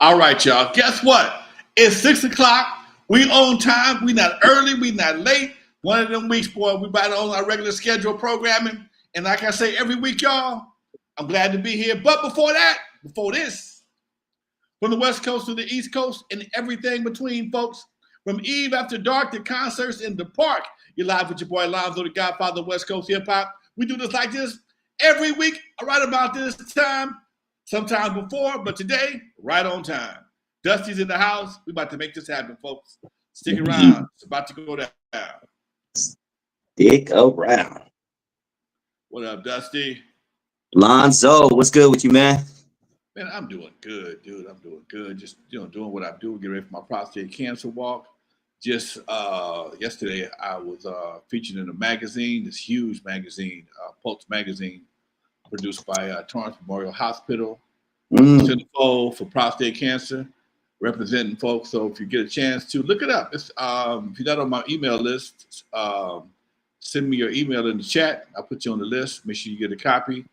All right, y'all. Guess what? It's 6 o'clock. We on time. We not early. We not late. One of them weeks, boy, we about on our regular schedule programming. And like I say every week, y'all, I'm glad to be here. But before this, from the West Coast to the East Coast and everything between, folks, from Eve After Dark to concerts in the park, you're live with your boy Lonzo, the Godfather of West Coast hip hop. We do this like this every week, right about this time. Sometimes before, but today, right on time. Dusty's in the house. We about to make this happen, folks. Stick around. It's about to go down. Stick around. What up, Dusty? Lonzo, what's good with you, man? Man, I'm doing good, dude. I'm doing good. Just doing what I do. Get ready for my prostate cancer walk. Just yesterday, I was featured in a magazine, this huge magazine, Pulse magazine, produced by Torrance Memorial Hospital, Centerfold for prostate cancer, representing folks. So if you get a chance to look it up, it's if you're not on my email list, send me your email in the chat. I'll put you on the list. Make sure you get a copy.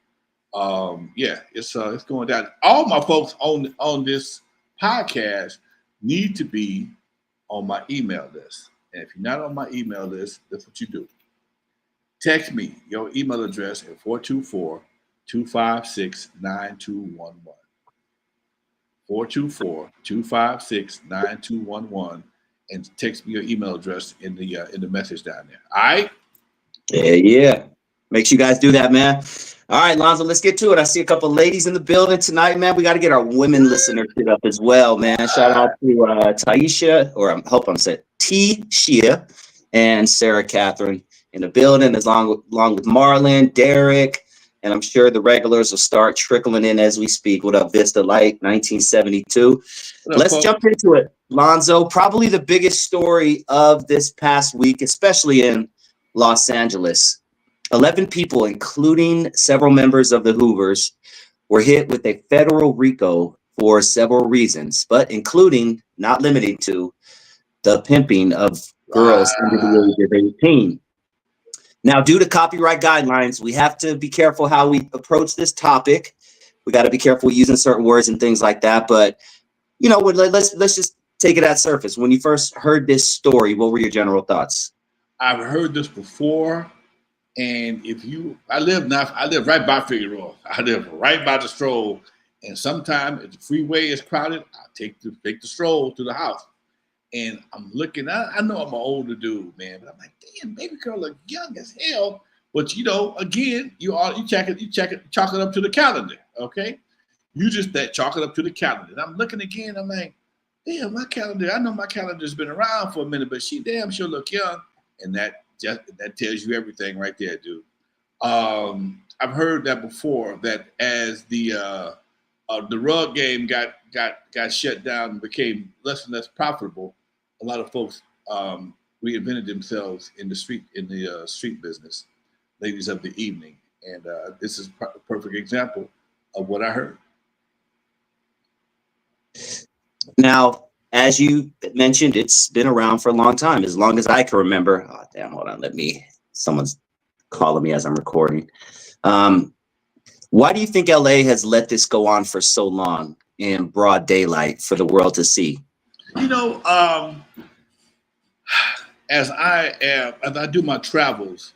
Yeah, it's going down. All my folks on this podcast need to be on my email list. And if you're not on my email list, that's what you do. Text me your email address at 424-256-9211. 424-256-9211, and text me your email address in the message down there. All right? Yeah. Make sure you guys do that, man. All right, Lonzo, let's get to it. I see a couple of ladies in the building tonight, man. We got to get our women listenership up as well, man. Shout out to Taisha, or I hope I'm saying T-Shia, and Sarah Catherine in the building, along with Marlon, Derek, and I'm sure the regulars will start trickling in as we speak. What up, Vista Light, 1972. Let's jump into it. Lonzo, probably the biggest story of this past week, especially in Los Angeles. 11 people, including several members of the Hoovers, were hit with a federal RICO for several reasons, but including, not limited to, the pimping of girls under the age of 18. Now, due to copyright guidelines, we have to be careful how we approach this topic. We got to be careful using certain words and things like that. But, let's just take it at surface. When you first heard this story, what were your general thoughts? I've heard this before. And I live right by Figueroa. I live right by the stroll. And sometimes if the freeway is crowded, I take the stroll to the house. And I'm looking, I know I'm an older dude, man, but I'm like, damn, baby girl look young as hell. But again, you chalk it up to the calendar, okay? You just chalk it up to the calendar. And I'm looking again, I'm like, damn, my calendar, I know my calendar's been around for a minute, but she damn sure look young. And that tells you everything right there, dude. I've heard that before, that as the rug game got shut down and became less and less profitable, a lot of folks reinvented themselves in the street business, ladies of the evening, and this is a perfect example of what I heard. Now, as you mentioned, it's been around for a long time, as long as I can remember. Oh, damn, hold on. Someone's calling me as I'm recording. Why do you think LA has let this go on for so long in broad daylight for the world to see? As I do my travels,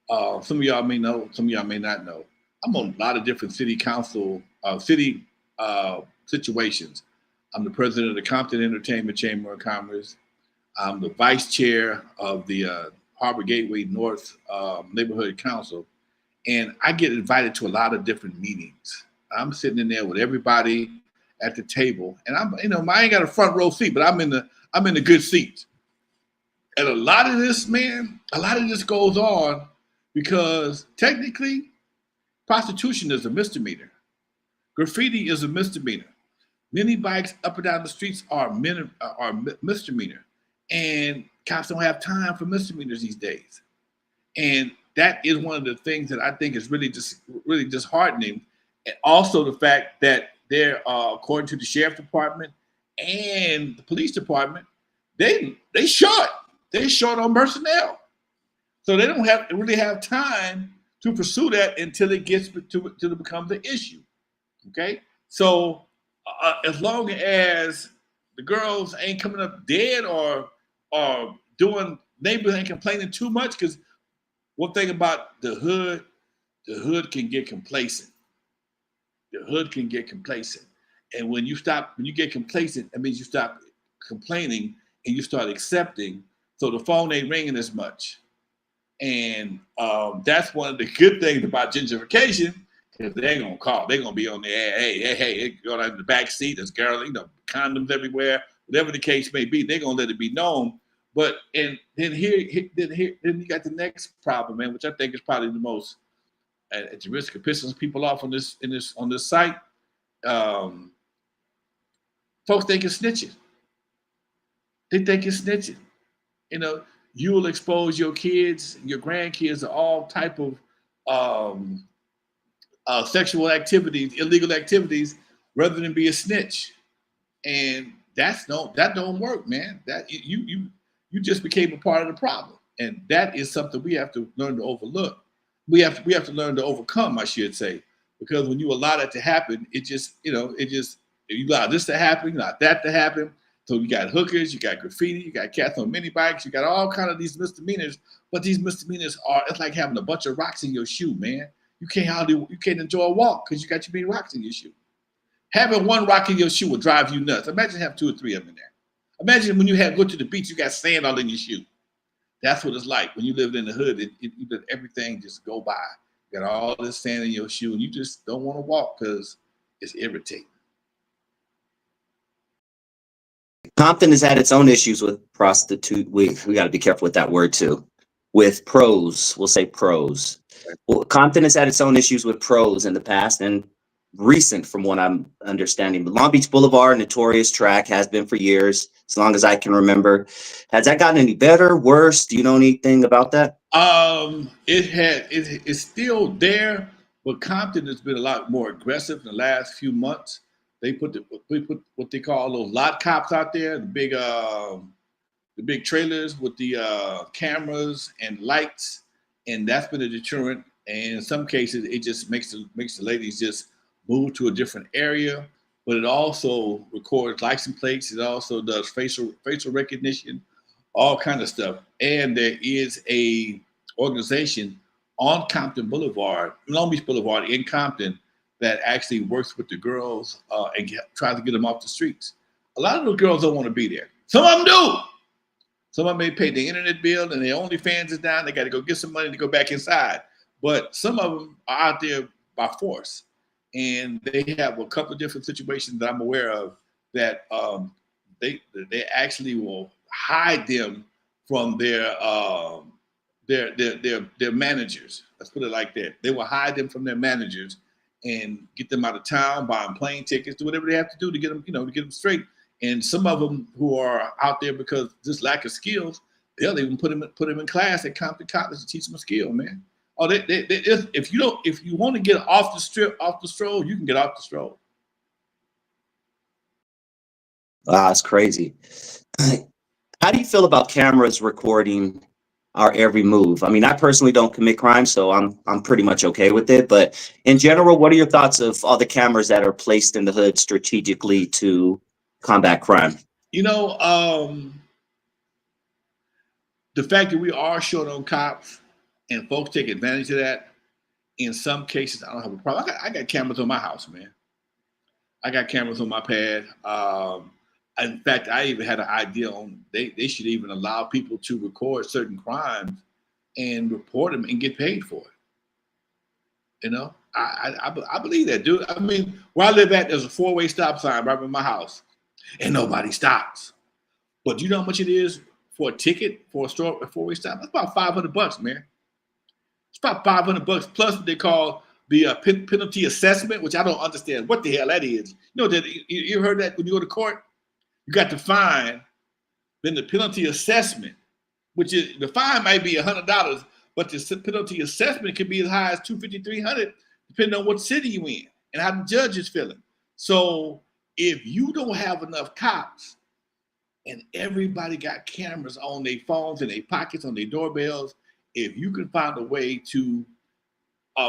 some of y'all may know, some of y'all may not know, I'm on a lot of different city council, situations. I'm the president of the Compton Entertainment Chamber of Commerce. I'm the vice chair of the Harbor Gateway North Neighborhood Council. And I get invited to a lot of different meetings. I'm sitting in there with everybody at the table. And I ain't got a front row seat, but I'm in the good seats. And a lot of this goes on because technically prostitution is a misdemeanor. Graffiti is a misdemeanor. Mini bikes up and down the streets are misdemeanor, and cops don't have time for misdemeanors these days. And that is one of the things that I think is really disheartening. And also the fact that they're, according to the sheriff department and the police department, they short on personnel, so they don't really have time to pursue that until it gets to become the issue. Okay, so as long as the girls ain't coming up dead or doing, neighbors ain't complaining too much. Because one thing about the hood can get complacent. The hood can get complacent. And when you get complacent, that means you stop complaining and you start accepting. So the phone ain't ringing as much. And that's one of the good things about gentrification, because they ain't gonna call. They're gonna be on there, hey, go down in the back seat, there's girl, condoms everywhere, whatever the case may be, they're gonna let it be known. But and then then you got the next problem, man, which I think is probably the most at the risk of pissing people off on this site. Folks think it's snitching. They think it's snitching. You will expose your kids, your grandkids to all type of sexual activities, illegal activities, rather than be a snitch. And that don't work, man. That you just became a part of the problem, and that is something we have to learn to overlook. We have to learn to overcome, I should say, because when you allow that to happen, you allow this to happen, you allow that to happen. So you got hookers, you got graffiti, you got cats on mini bikes, you got all kind of these misdemeanors. But these misdemeanors it's like having a bunch of rocks in your shoe, man. You can't enjoy a walk because you got too many rocks in your shoe. Having one rock in your shoe will drive you nuts. Imagine having 2 or 3 of them in there. Imagine when you go to the beach, you got sand all in your shoe. That's what it's like when you live in the hood. You let everything just go by. You got all this sand in your shoe, and you just don't want to walk because it's irritating. Compton has had its own issues with prostitute. We got to be careful with that word too. With pros, we'll say pros. Well, Compton has had its own issues with pros in the past and recent, from what I'm understanding. But Long Beach Boulevard, notorious track, has been for years, as long as I can remember. Has that gotten any better, worse? Do you know anything about that? It's still there, but Compton has been a lot more aggressive in the last few months. They put what they call those lot cops out there, the big trailers with the cameras and lights, and that's been a deterrent. And in some cases, it just makes the ladies just move to a different area. But it also records license plates. It also does facial recognition, all kind of stuff. And there is a organization on Compton Boulevard, Long Beach Boulevard in Compton, that actually works with the girls and tries to get them off the streets. A lot of those girls don't want to be there. Some of them do. Some of them may pay the internet bill and their OnlyFans is down. They got to go get some money to go back inside. But some of them are out there by force. And they have a couple of different situations that I'm aware of that they actually will hide them from their managers. Let's put it like that. They will hide them from their managers and get them out of town, buy them plane tickets, do whatever they have to do to get them, to get them straight. And some of them who are out there because just lack of skills, they'll even put them in class at Compton College to teach them a skill, man. Oh, if you want to get off the stroll, you can get off the stroll. Wow, that's crazy. How do you feel about cameras recording our every move? I mean, I personally don't commit crime, so I'm pretty much okay with it. But in general, what are your thoughts of all the cameras that are placed in the hood strategically to combat crime? The fact that we are short on cops and folks take advantage of that, in some cases, I don't have a problem. I got cameras on my house, man. I got cameras on my pad. In fact, I even had an idea on they should even allow people to record certain crimes and report them and get paid for it. I believe that, dude. I mean, where I live at, there's a 4-way stop sign right by my house, and nobody stops. But do you know how much it is for a ticket for a 4-way stop? That's about $500, man. It's about $500 plus what they call the penalty assessment, which I don't understand what the hell that is. You heard that when you go to court, you got the fine, then the penalty assessment, which is the fine might be $100, but the penalty assessment could be as high as $250, $300, depending on what city you in and how the judge is feeling. So if you don't have enough cops and everybody got cameras on their phones and their pockets, on their doorbells, if you can find a way to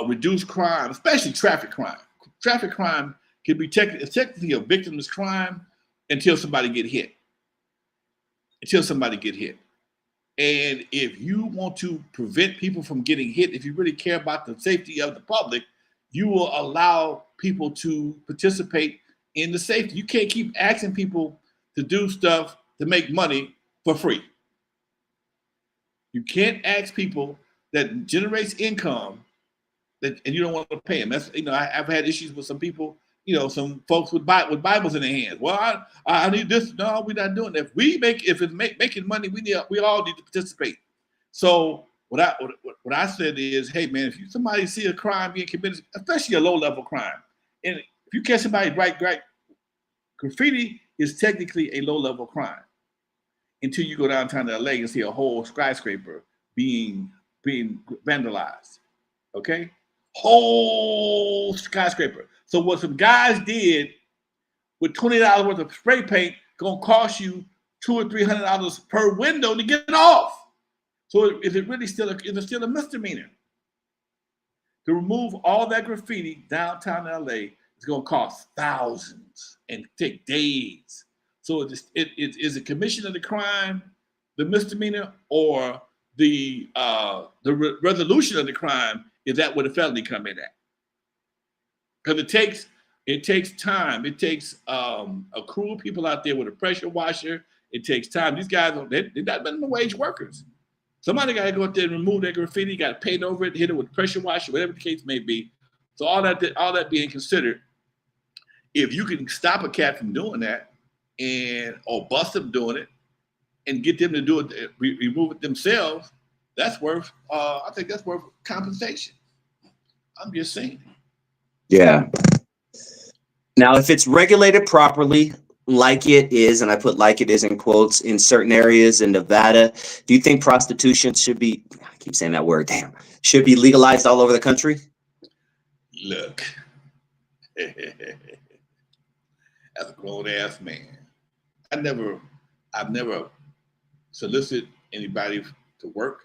reduce crime, especially traffic crime. Traffic crime can be technically a victimless crime until somebody get hit. Until somebody get hit. And if you want to prevent people from getting hit, if you really care about the safety of the public, you will allow people to participate in the safety. You can't keep asking people to do stuff to make money for free. You can't ask people that generates income that, and you don't want to pay them. That's, I've had issues with some people, some folks with Bibles in their hands. Well, I need this. No, we're not doing that. If it's making money, we all need to participate. So what I said is, hey man, if somebody see a crime being committed, especially a low level crime, and if you catch somebody right, graffiti is technically a low level crime until you go downtown to LA and see a whole skyscraper being vandalized. Okay, whole skyscraper. So what some guys did with $20 worth of spray paint gonna cost you $200 or $300 per window to get it off. So is it really still a misdemeanor? To remove all that graffiti downtown LA is gonna cost thousands and take days. So is the commission of the crime the misdemeanor, or the resolution of the crime? Is that where the felony come in at? Because it takes time. It takes a crew of people out there with a pressure washer. It takes time. These guys, they're not minimum wage workers. Somebody got to go out there and remove that graffiti. Got to paint over it, hit it with pressure washer, whatever the case may be. So all that being considered, if you can stop a cat from doing that, or bust them doing it, and get them to do it, remove it themselves, that's worth. I think that's worth compensation. I'm just saying. Yeah. Now, if it's regulated properly, like it is, and I put "like it is" in quotes, in certain areas in Nevada, do you think prostitution should be, I keep saying that word, damn, should be legalized all over the country? Look, as a grown ass man, I've never solicited anybody to work,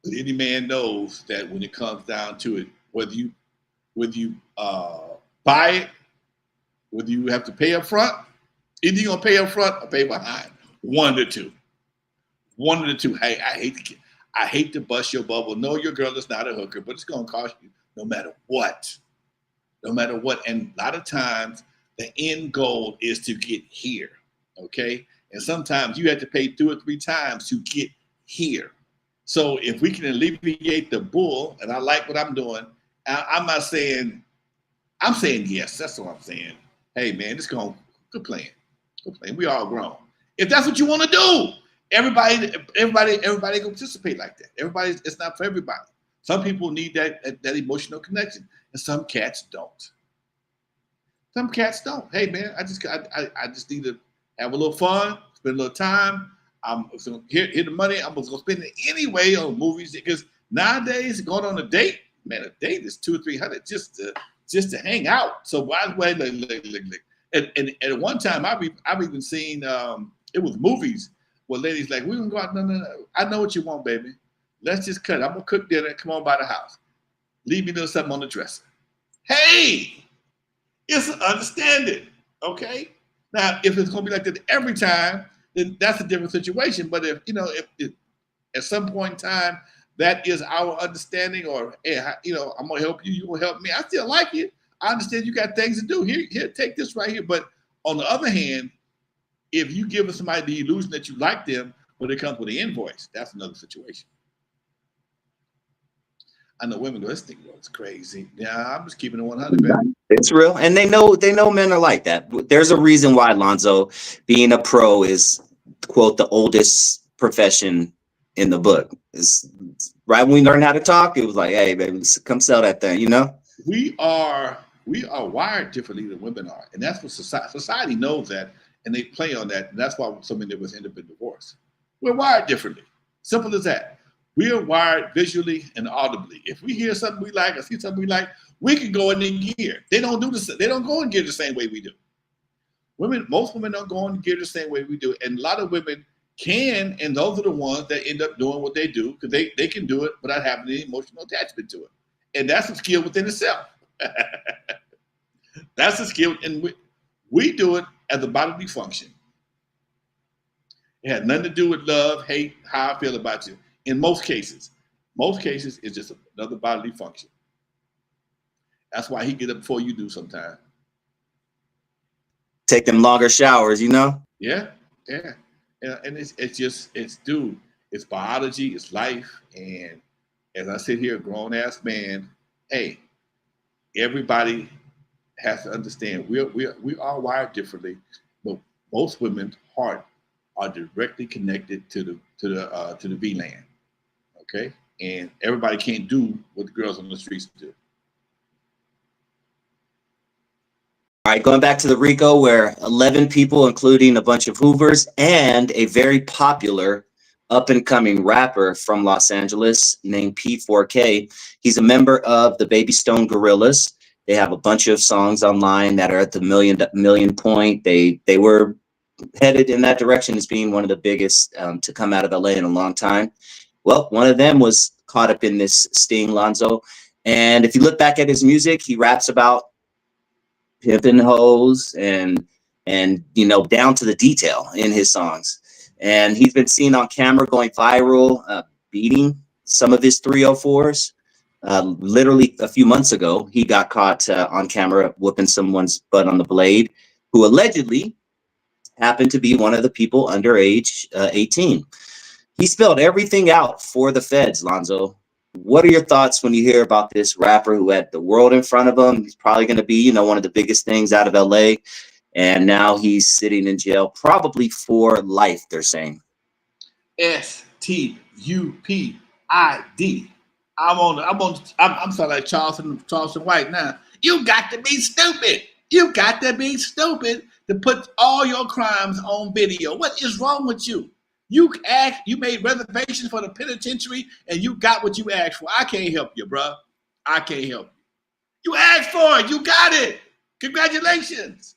but any man knows that when it comes down to it, whether you buy it, whether you have to pay up front, either you're gonna pay up front or pay behind. One of the two. Hey, I hate to bust your bubble. No, your girl is not a hooker, but it's gonna cost you no matter what. No matter what. And a lot of times the end goal is to get here. Okay. And sometimes you have to pay 2 or 3 times to get here. So if we can alleviate the bull, and I like what I'm doing, I'm saying yes. That's what I'm saying. Hey man, just go playing. We all grown. If that's what you want to do, everybody can participate like that. It's not for everybody. Some people need that emotional connection, and some cats don't. Some cats don't. Hey man, I just need to have a little fun, spend a little time. I'm gonna here the money. I'm gonna spend it anyway on movies, because nowadays going on a date, man, a date is $200 or $300 just to hang out. So why look. And at one time I've even seen it was movies where ladies like, we gonna go out. No. I know what you want, baby. Let's just cut. I'm gonna cook dinner. Come on by the house. Leave me a little something on the dresser. Hey, it's an understanding. Okay. Now, if it's gonna be like that every time, then that's a different situation. But if at some point in time that is our understanding, or hey, I'm gonna help you, you will help me. I still like you. I understand you got things to do. Here, take this right here. But on the other hand, if you give somebody the illusion that you like them, but it comes with an invoice, that's another situation. I know women go, this thing was crazy. Yeah, I'm just keeping it 100, baby. It's real, and they know men are like that. There's a reason why, Lonzo, being a pro is, quote, the oldest profession in the book. It's right when we learned how to talk, it was like, hey, baby, come sell that thing, We are wired differently than women are, and that's what society knows that, and they play on that, and that's why so many of us end up in divorce. We're wired differently. Simple as that. We are wired visually and audibly. If we hear something we like or see something we like, we can go in gear. They don't do this. They don't go in gear the same way we do. Most women don't go in gear the same way we do, and a lot of women can, and those are the ones that end up doing what they do, because they can do it without having any emotional attachment to it, and that's a skill within itself. That's a skill, and we do it as a bodily function. It had nothing to do with love, hate, how I feel about you. In most cases, it's just another bodily function. That's why he get up before you do sometimes. Take them longer showers, you know? Yeah, yeah. And it's dude, it's biology, it's life. And as I sit here, grown ass man, hey, everybody has to understand we are wired differently, but most women's heart are directly connected to the V land. Okay, and everybody can't do what the girls on the streets do. All right, going back to the RICO, where 11 people, including a bunch of Hoovers and a very popular up-and-coming rapper from Los Angeles named P4K. He's a member of the Baby Stone Gorillas. They have a bunch of songs online that are at the million point. They were headed in that direction as being one of the biggest to come out of LA in a long time. Well, one of them was caught up in this sting, Lonzo. And if you look back at his music, he raps about pimping hoes and you know, down to the detail in his songs. And he's been seen on camera going viral, beating some of his 304s. Literally a few months ago, he got caught on camera whooping someone's butt on the blade, who allegedly happened to be one of the people under age 18. He spelled everything out for the feds, Lonzo. What are your thoughts when you hear about this rapper who had the world in front of him? He's probably going to be, you know, one of the biggest things out of LA. And now he's sitting in jail, probably for life, they're saying. STUPID. I'm sounding like Charleston White now. You got to be stupid. You got to be stupid to put all your crimes on video. What is wrong with you? You made reservations for the penitentiary and you got what you asked for. I can't help you, bro. I can't help you. You asked for it. You got it. Congratulations.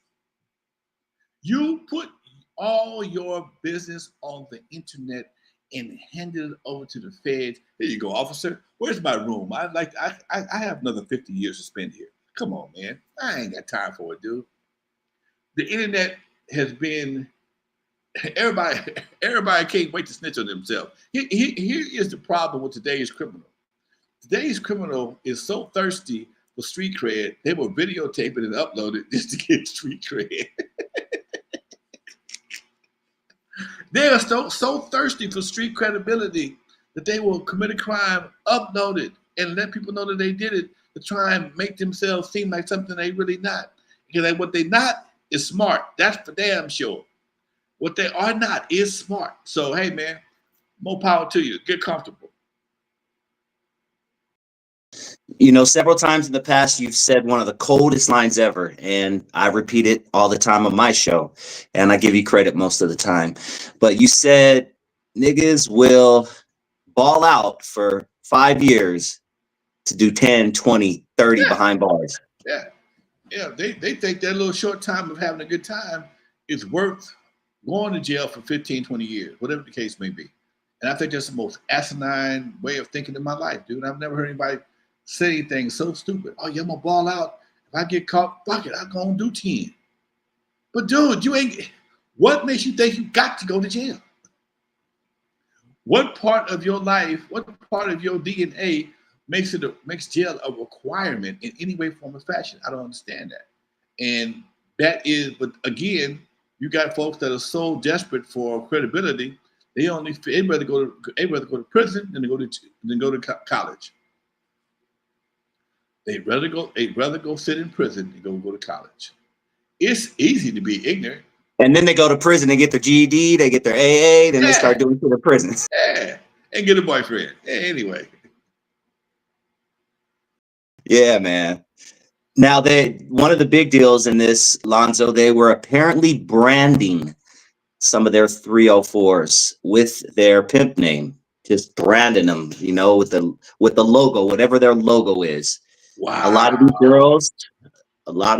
You put all your business on the internet and handed it over to the feds. Here you go, officer. Where's my room? I have another 50 years to spend here. Come on, man. I ain't got time for it, dude. The internet has been everybody can't wait to snitch on themselves. Here is the problem with today's criminal. Today's criminal is so thirsty for street cred, they will videotape it and upload it just to get street cred. They are so thirsty for street credibility that they will commit a crime, upload it, and let people know that they did it to try and make themselves seem like something they really not. Because what they not is smart. That's for damn sure. What they are not is smart. So, hey, man, more power to you. Get comfortable. You know, several times in the past, you've said one of the coldest lines ever, and I repeat it all the time on my show, and I give you credit most of the time. But you said niggas will ball out for 5 years to do 10, 20, 30 behind bars. Yeah, they think that little short time of having a good time is worth going to jail for 15, 20 years, whatever the case may be. And I think that's the most asinine way of thinking in my life, dude. I've never heard anybody say anything so stupid. Oh, yeah, I'm gonna ball out. If I get caught, fuck it, I'm gonna do 10. But dude, what makes you think you got to go to jail? What part of your life, what part of your DNA makes jail a requirement in any way, form, or fashion? I don't understand that. And that is, but again, you got folks that are so desperate for credibility, they'd rather go to prison than go to college. They'd rather go sit in prison than go to college. It's easy to be ignorant. And then they go to prison, they get their GED, they get their AA, then they start doing to the prisons. Yeah, and get a boyfriend. Yeah, anyway. Yeah, man. Now, one of the big deals in this, Lonzo, they were apparently branding some of their 304s with their pimp name, just branding them, you know, with the logo, whatever their logo is. Wow. A lot of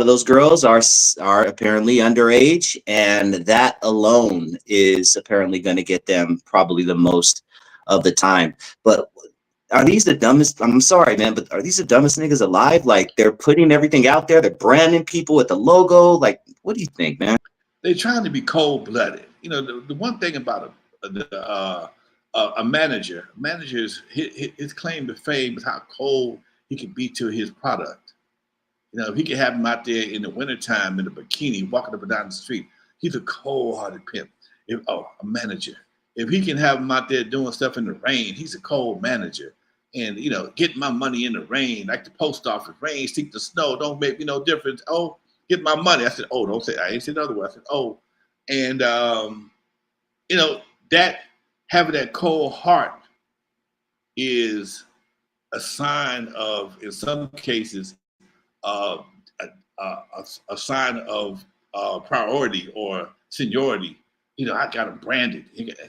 those girls are apparently underage, and that alone is apparently going to get them probably the most of the time. But are these the dumbest? I'm sorry, man, but are these the dumbest niggas alive? Like, they're putting everything out there. They're branding people with the logo. Like, what do you think, man? They're trying to be cold-blooded. You know, the one thing about a manager's his claim to fame is how cold he can be to his product. You know, if he can have him out there in the wintertime in a bikini walking up and down the street, he's a cold-hearted pimp. A manager. If he can have him out there doing stuff in the rain, he's a cold manager. And, you know, getting my money in the rain, like the post office, rain, seek the snow, don't make me no difference. Oh, get my money. I said, oh, don't say, I ain't said other word. I said, oh. And, you know, that having that cold heart is a sign of, in some cases, a sign of priority or seniority. You know, I got them branded.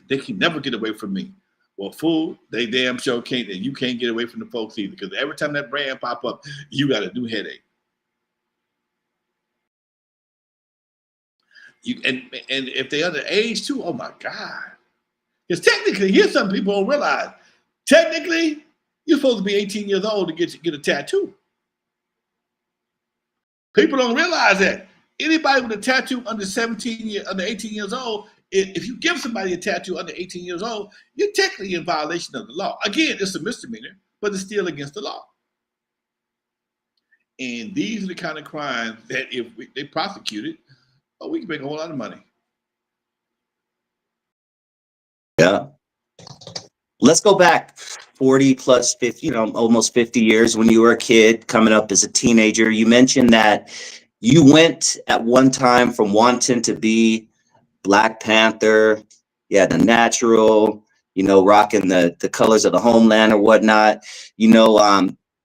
They can never get away from me. Well, fool, they damn sure can't, and you can't get away from the folks either. Because every time that brand pop up, you got a new headache. And if they underage too, oh my God. Because technically, here's something people don't realize. Technically, you're supposed to be 18 years old to get a tattoo. People don't realize that. Anybody with a tattoo under 18 years old, if you give somebody a tattoo under 18 years old, you're technically in violation of the law. Again, it's a misdemeanor, but it's still against the law. And these are the kind of crimes that if they prosecuted, we can make a whole lot of money. Yeah. Let's go back 40 plus 50, you know, almost 50 years when you were a kid coming up as a teenager. You mentioned that you went at one time from wanting to be Black Panther, yeah, the natural, you know, rocking the colors of the homeland or whatnot, you know,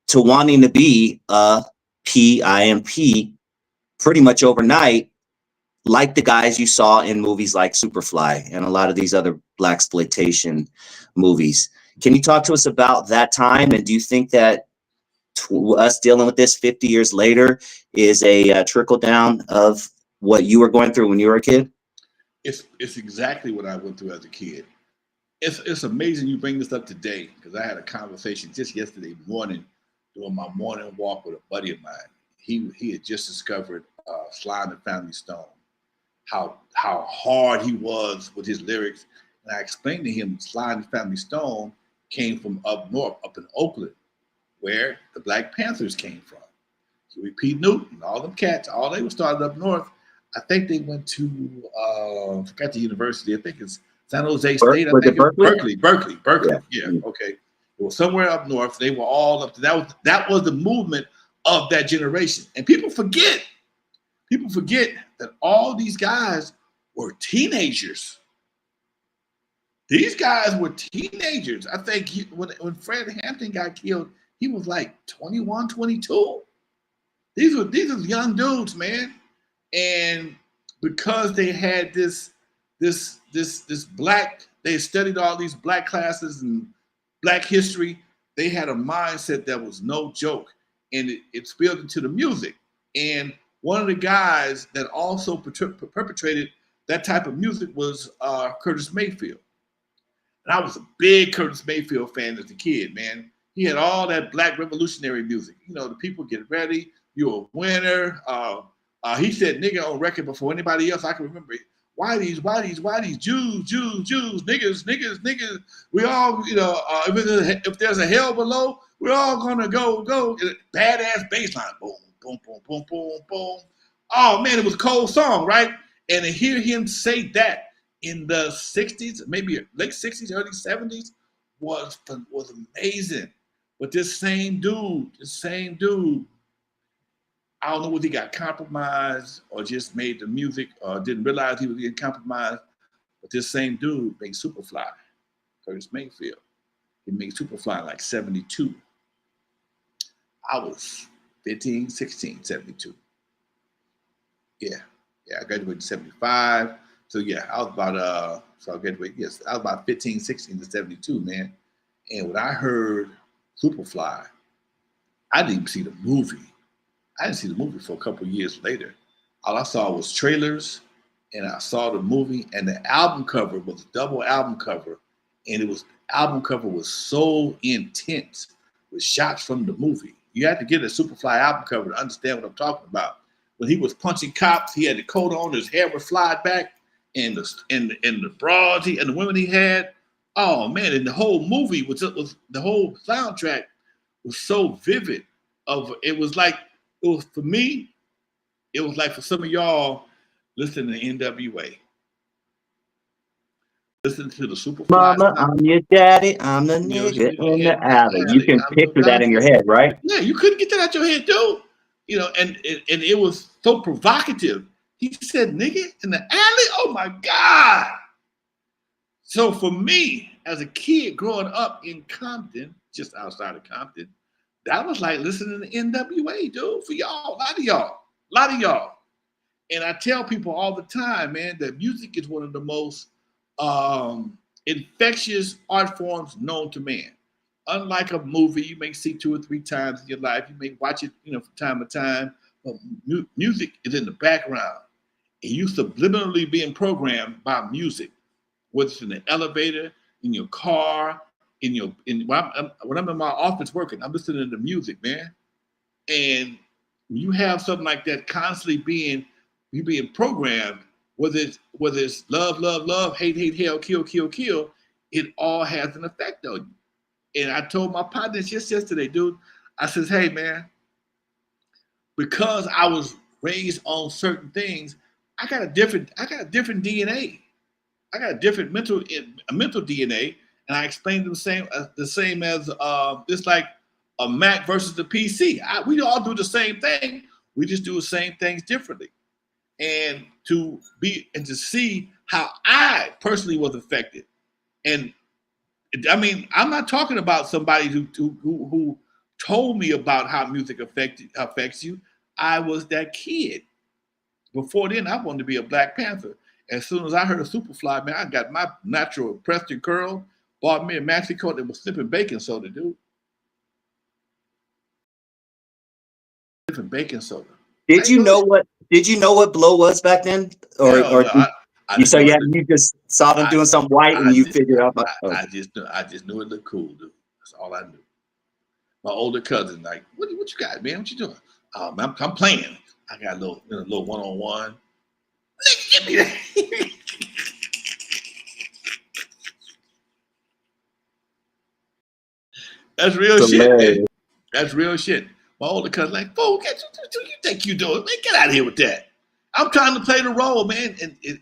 to wanting to be a PIMP pretty much overnight, like the guys you saw in movies like Superfly and a lot of these other blaxploitation movies. Can you talk to us about that time? And do you think that us dealing with this 50 years later is a trickle down of what you were going through when you were a kid? It's exactly what I went through as a kid. It's amazing you bring this up today because I had a conversation just yesterday morning doing my morning walk with a buddy of mine. He had just discovered Sly and the Family Stone, how hard he was with his lyrics. And I explained to him Sly and the Family Stone came from up north, up in Oakland, where the Black Panthers came from. So Pete Newton, all them cats, all they were started up north. I think they went to I forgot the university. I think it's San Jose State. I think Berkeley? Berkeley. Yeah. Okay. It was somewhere up north. They were all up to that was the movement of that generation. And people forget that all these guys were teenagers. These guys were teenagers. I think when Fred Hampton got killed, he was like 21, 22. These are young dudes, man. And because they had this black, they studied all these black classes and black history, they had a mindset that was no joke. And it spilled into the music. And one of the guys that also perpetrated that type of music was Curtis Mayfield. And I was a big Curtis Mayfield fan as a kid, man. He had all that black revolutionary music. You know, the people get ready, you're a winner. He said nigga on record before anybody else I can remember. Why these Jews, niggas. We all, you know, if there's a hell below, we're all gonna go. Badass bass line, boom, boom, boom, boom, boom, boom. Oh man, it was a cold song, right? And to hear him say that in the 60s, maybe late 60s, early 70s, was amazing. But this same dude, I don't know whether he got compromised or just made the music or didn't realize he was getting compromised. But this same dude made Superfly, Curtis Mayfield. He made Superfly in like 72. I was 15, 16, 72. Yeah, I graduated in 75. So yeah, I was about, I was about 15, 16 to 72, man. And when I heard Superfly, I didn't even see the movie. I didn't see the movie for a couple of years later. All I saw was trailers, and I saw the movie, and the album cover was a double album cover, and it was album cover was so intense with shots from the movie. You had to get a Superfly album cover to understand what I'm talking about. When he was punching cops, he had the coat on, his hair was flyed back, and the bras and the women he had. Oh man! And the whole movie was the whole soundtrack was so vivid. It was for me. It was like for some of y'all listening to N.W.A. Listen to the Superfly. Mama, I'm your daddy. I'm the nigga in the alley. You can picture that in your head, right? Yeah, you couldn't get that out your head, dude. You know, and it was so provocative. He said, "Nigga in the alley." Oh my God! So for me, as a kid growing up in Compton, just outside of Compton, that was like listening to N.W.A. dude. For y'all, a lot of y'all. And I tell people all the time, man, that music is one of the most infectious art forms known to man. Unlike a movie, you may see 2 or 3 times in your life. You may watch it, from time to time. But music is in the background, and you subliminally being programmed by music, whether it's in the elevator, in your car, when I'm in my office working, I'm listening to music, man. And when you have something like that constantly being programmed, whether it's love, love, love, hate, hate, hell, kill, kill, kill, it all has an effect on you. And I told my partners just yesterday, dude, I says, hey man, because I was raised on certain things, I got a different DNA. I got a different mental DNA, and I explained the same as it's like a Mac versus the PC. We all do the same thing. We just do the same things differently. And to see how I personally was affected. And I mean, I'm not talking about somebody who told me about how music affects you. I was that kid. Before then, I wanted to be a Black Panther. As soon as I heard of Superfly, man, I got my natural Preston curl, bought me a maxi coat that was sipping baking soda, dude. Sipping baking soda. Did you know what blow was back then? Or no, you just saw them doing something white and you figured out. I just knew it looked cool, dude. That's all I knew. My older cousin, like, what you got, man? What you doing? I'm playing. I got a little one-on-one. Give me that. That's real shit, man. That's real shit. My older cousin, like, fool, what you think you doing? Man, get out of here with that. I'm trying to play the role, man.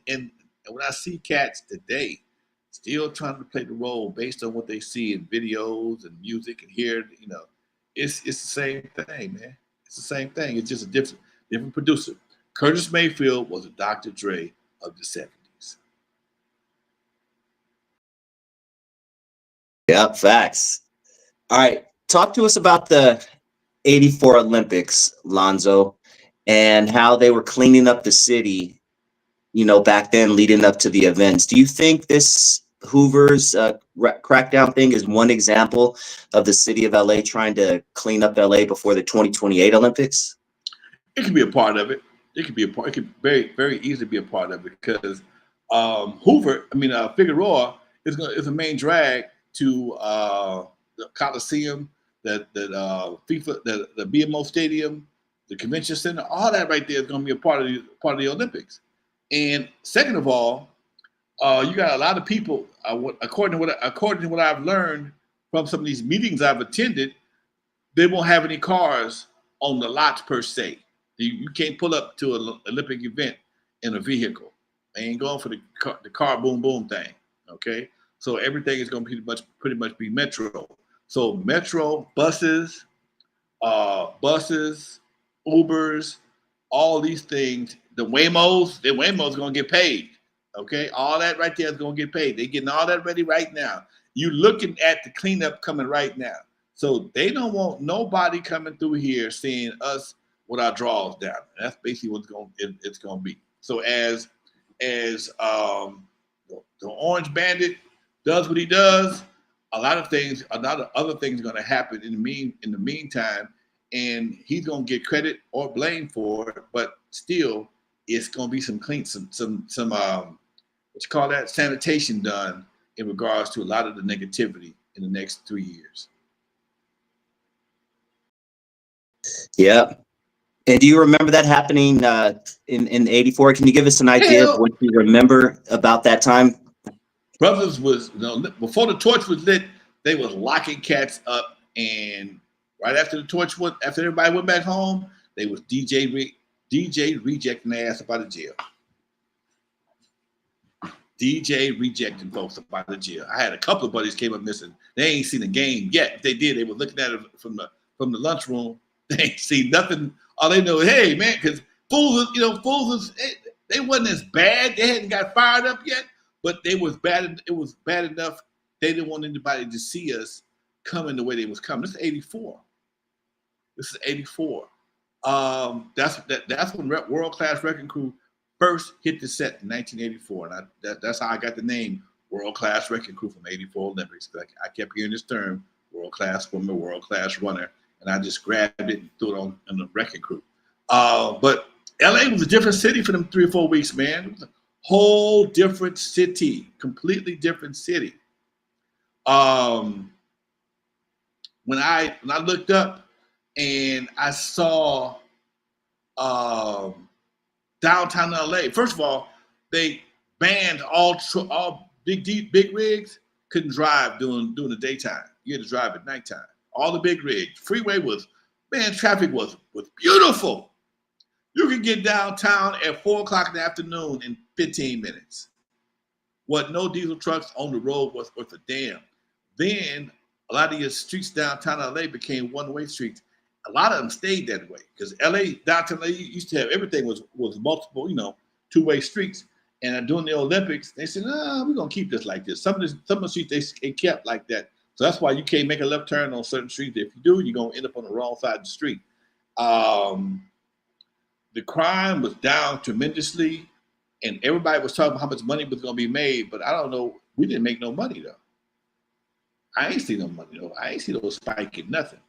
And when I see cats today still trying to play the role based on what they see in videos and music and hear, it's the same thing, man. It's the same thing. It's just a different producer. Curtis Mayfield was a Dr. Dre of the 70s. Yeah, facts. All right, talk to us about the '84 Olympics, Lonzo, and how they were cleaning up the city, back then leading up to the events. Do you think this Hoover's crackdown thing is one example of the city of LA trying to clean up LA before the 2028 Olympics? It could be a part of it. It could very, very easily be a part of it because Figueroa is a main drag to the Coliseum, the FIFA, the BMO Stadium, the Convention Center. All that right there is going to be a part of the Olympics. And second of all, you got a lot of people. According to what I've learned from some of these meetings I've attended, they won't have any cars on the lots per se. You can't pull up to an Olympic event in a vehicle. They ain't going for the car boom boom thing. Okay, so everything is going to pretty much be metro. So metro buses, Ubers, all these things. The Waymos going to get paid. Okay, all that right there is going to get paid. They're getting all that ready right now. You're looking at the cleanup coming right now. So they don't want nobody coming through here seeing us with our drawers down. That's basically what's it's going to be. So as the Orange Bandit does what he does, a lot of other things are going to happen in the meantime, and he's going to get credit or blame for it. But still, it's going to be some what you call that, sanitation done in regards to a lot of the negativity in the next 3 years. Yeah. And do you remember that happening in '84? Can you give us an idea of what you remember about that time? Brothers was, before the torch was lit, they was locking cats up, and right after the torch went, after everybody went back home, they was DJ rejecting their ass up out of jail. DJ rejecting folks up out of jail. I had a couple of buddies came up missing. They ain't seen the game yet. If they did, they were looking at it from the lunchroom. They ain't seen nothing. All they know, hey man, because fools, they wasn't as bad. They hadn't got fired up yet, but they was bad. It was bad enough. They didn't want anybody to see us coming the way they was coming. This is '84. This is '84. That's when World Class Wrecking Crew first hit the set in 1984, and that's how I got the name World Class Wrecking Crew from '84 Olympics. I kept hearing this term, world class swimmer, world class runner, and I just grabbed it and threw it on the Wrecking Crew. But LA was a different city for them 3 or 4 weeks, man. It was a whole different city, completely different city. When I looked up and I saw downtown LA, first of all, they banned all big rigs couldn't drive during the daytime. You had to drive at nighttime. All the big rigs. Freeway was, man, traffic was beautiful. You could get downtown at 4 o'clock in the afternoon in 15 minutes. What, no diesel trucks on the road was worth a damn. Then a lot of your streets downtown LA became one-way streets. A lot of them stayed that way because downtown LA used to have everything was multiple, two-way streets. And during the Olympics, they said, "No, we're gonna keep this like this." Some of the streets they kept like that. So that's why you can't make a left turn on certain streets. If you do, you're gonna end up on the wrong side of the street. The crime was down tremendously, and everybody was talking about how much money was gonna be made, but I don't know. We didn't make no money though. I ain't see no money though. I ain't see no spike in nothing.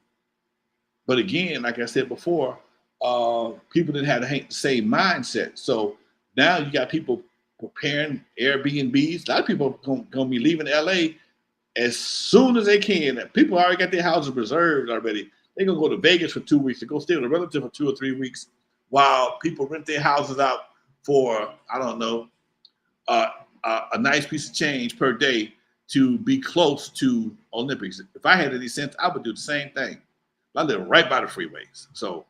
But again, like I said before, people didn't have the same mindset. So now you got people preparing Airbnbs. A lot of people are gonna be leaving LA as soon as they can. People already got their houses reserved already. They're gonna go to Vegas for 2 weeks. They go stay with a relative for 2 or 3 weeks while people rent their houses out for, I don't know, a nice piece of change per day to be close to Olympics. If I had any sense, I would do the same thing. I live right by the freeways, so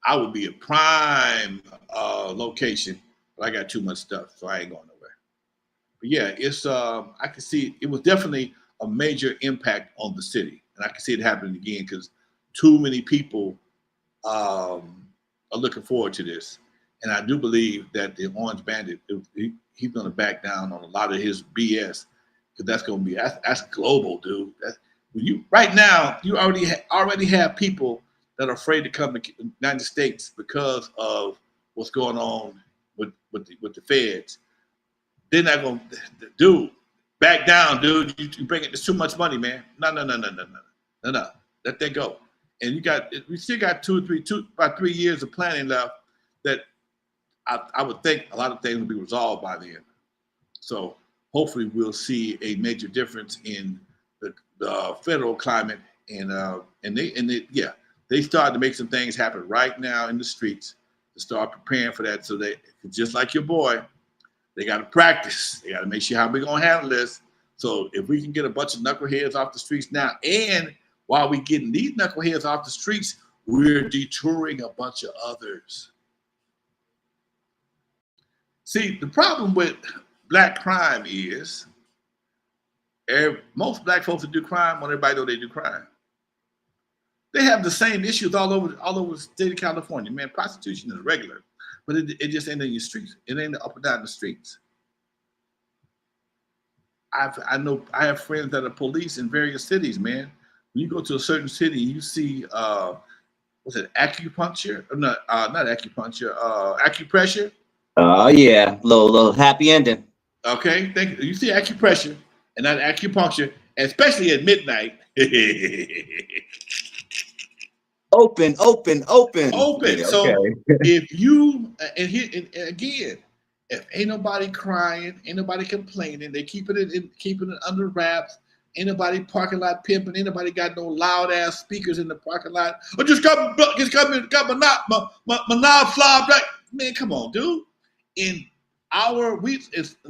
I would be a prime location, but I got too much stuff, so I ain't going nowhere. But yeah, it's I can see it was definitely a major impact on the city, and I can see it happening again because too many people are looking forward to this, and I do believe that the Orange Bandit he's going to back down on a lot of his BS because that's global, dude. Right now you already have people that are afraid to come to the United States because of what's going on with the feds. They're not going to, dude, back down, dude. You bring it. There's too much money, man. No. Let that go. And we still got about 3 years of planning left. That I would think a lot of things will be resolved by then. So hopefully we'll see a major difference in the federal climate, and they started to make some things happen right now in the streets to start preparing for that. So they, just like your boy, they got to practice. They got to make sure how we're gonna handle this. So if we can get a bunch of knuckleheads off the streets now, and while we getting these knuckleheads off the streets, we're deterring a bunch of others. See, the problem with black crime is most black folks that do crime want everybody to know they do crime. They have the same issues all over the state of California. Man, prostitution is regular, but it just ain't in your streets. It ain't up and down the streets. I have friends that are police in various cities, man. When you go to a certain city, you see what's it, acupuncture? Not acupuncture, acupressure. Oh yeah, little happy ending. Okay, thank you. You see acupressure and not acupuncture, especially at midnight. Open. Open. Yeah, So okay. if you and again, If ain't nobody crying, ain't nobody complaining, they keeping it under wraps. Ain't nobody parking lot pimping. Ain't nobody got no loud ass speakers in the parking lot. I just got my knob flopped right. Man, come on, dude. In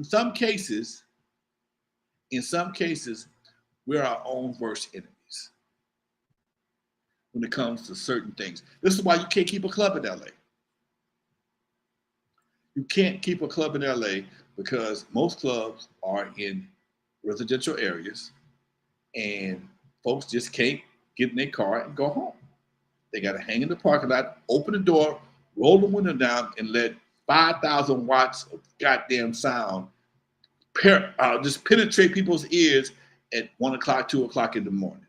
some cases, we're our own worst enemies when it comes to certain things. This is why you can't keep a club in LA. You can't keep a club in LA because most clubs are in residential areas and folks just can't get in their car and go home. They got to hang in the parking lot, open the door, roll the window down, and let 5,000 watts of goddamn sound just penetrate people's ears at 1 o'clock, 2 o'clock in the morning.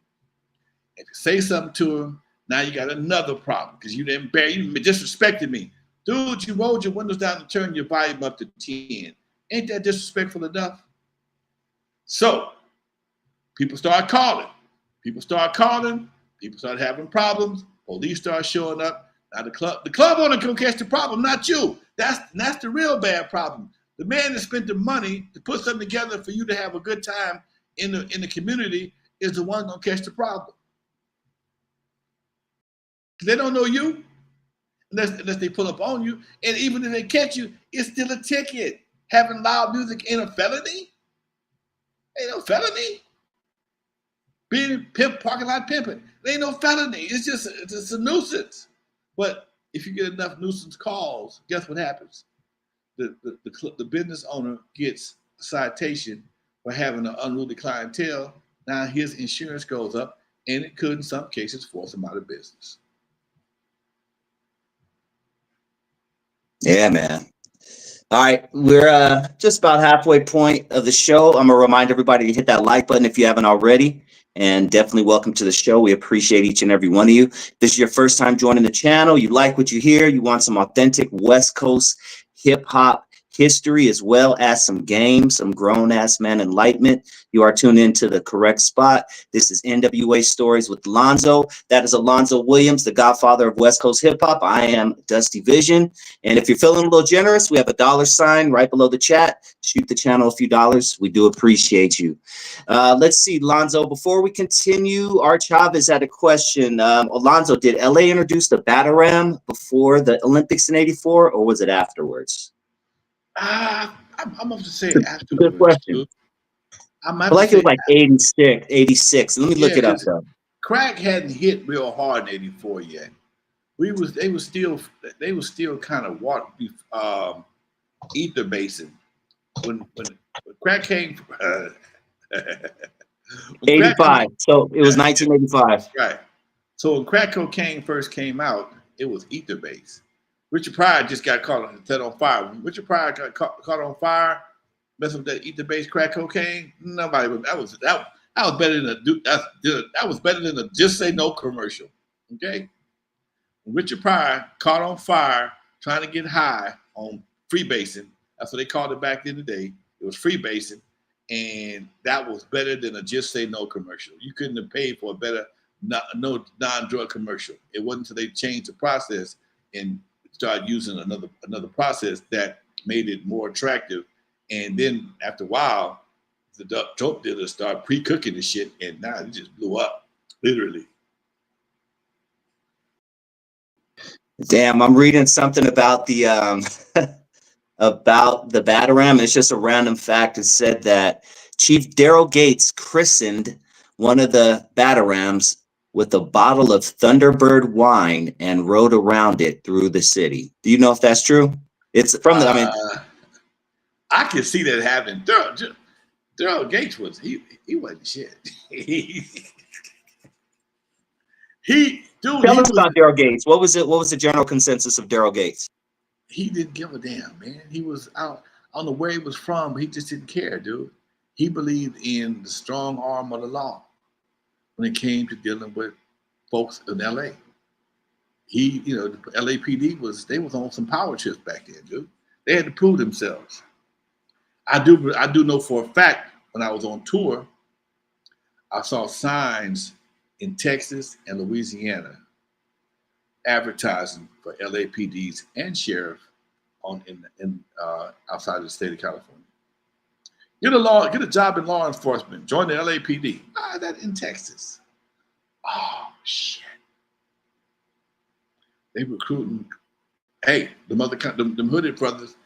If you say something to them, now you got another problem because you disrespected me. Dude, you rolled your windows down and turned your volume up to 10. Ain't that disrespectful enough? So people start calling. People start having problems. Police start showing up. Now the club owner can catch the problem, not you. That's the real bad problem. The man that spent the money to put something together for you to have a good time in the community is the one gonna catch the problem. They don't know you unless they pull up on you. And even if they catch you, it's still a ticket. Having loud music ain't a felony. Ain't no felony. Being parking lot pimping, it ain't no felony. It's just a nuisance. But if you get enough nuisance calls, guess what happens? The business owner gets a citation for having an unruly clientele. Now his insurance goes up, and it could, in some cases, force him out of business. Yeah, man. All right, we're just about halfway point of the show. I'm gonna remind everybody to hit that like button if you haven't already, and definitely welcome to the show. We appreciate each and every one of you. If this is your first time joining the channel, you like what you hear, you want some authentic West Coast hip hop history as well as some games, some grown ass man enlightenment, you are tuned into the correct spot. This is N.W.A. Stories with Lonzo. That is Alonzo Williams, the godfather of West Coast hip hop. I am Dusty Vision. And if you're feeling a little generous, we have a $sign right below the chat. Shoot the channel a few dollars. We do appreciate you. Let's see, Lonzo, before we continue, Arch Chavez had a question. Alonzo, did LA introduce the Batarang before the Olympics in '84, or was it afterwards? I'm going to say afterwards. Good question. I like it was like 86. Let me look it up though. Crack hadn't hit real hard in '84 yet. They were still kind of ether basing when crack came. 85. So it was 1985. Right. So when crack cocaine first came out, it was ether based. Richard Pryor just got set on fire. When Richard Pryor got caught on fire, messing with that ether-based crack cocaine. Nobody would. That was better than a Just Say No commercial. Okay. When Richard Pryor caught on fire trying to get high on freebasing. That's what they called it back in the day. It was freebasing, and that was better than a Just Say No commercial. You couldn't have paid for a better no non-drug commercial. It wasn't until they changed the process and started using another process that made it more attractive. And then after a while, the dope dealers started pre-cooking the shit, and now it just blew up, literally. Damn, I'm reading something about the about the Batarang. It's just a random fact. It said that Chief Daryl Gates christened one of the Batarangs with a bottle of Thunderbird wine and rode around it through the city. Do you know if that's true? It's from the. I can see that happening. Daryl Gates he wasn't shit. Tell us about Daryl Gates. What was it? What was the general consensus of Daryl Gates? He didn't give a damn, man. He was out. I don't know where he was from, but he just didn't care, dude. He believed in the strong arm of the law when it came to dealing with folks in LA. The LAPD was on some power trips back then, dude. They had to prove themselves. I do know for a fact when I was on tour, I saw signs in Texas and Louisiana advertising for LAPDs and sheriff outside of the state of California. Get a job in law enforcement. Join the LAPD. That in Texas. Oh shit! They recruiting. Hey, them hooded brothers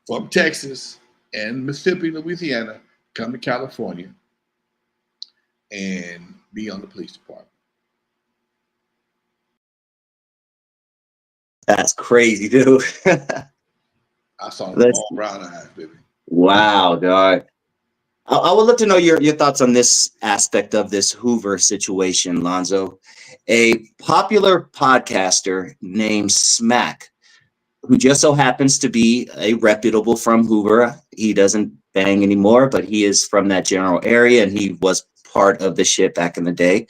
from Texas and Mississippi, Louisiana, come to California and be on the police department. That's crazy, dude. I saw them all brown eyes, baby. Wow, dog. I would love to know your thoughts on this aspect of this Hoover situation, Lonzo. A popular podcaster named Smack, who just so happens to be a reputable from Hoover. He doesn't bang anymore, but he is from that general area, and he was part of the shit back in the day.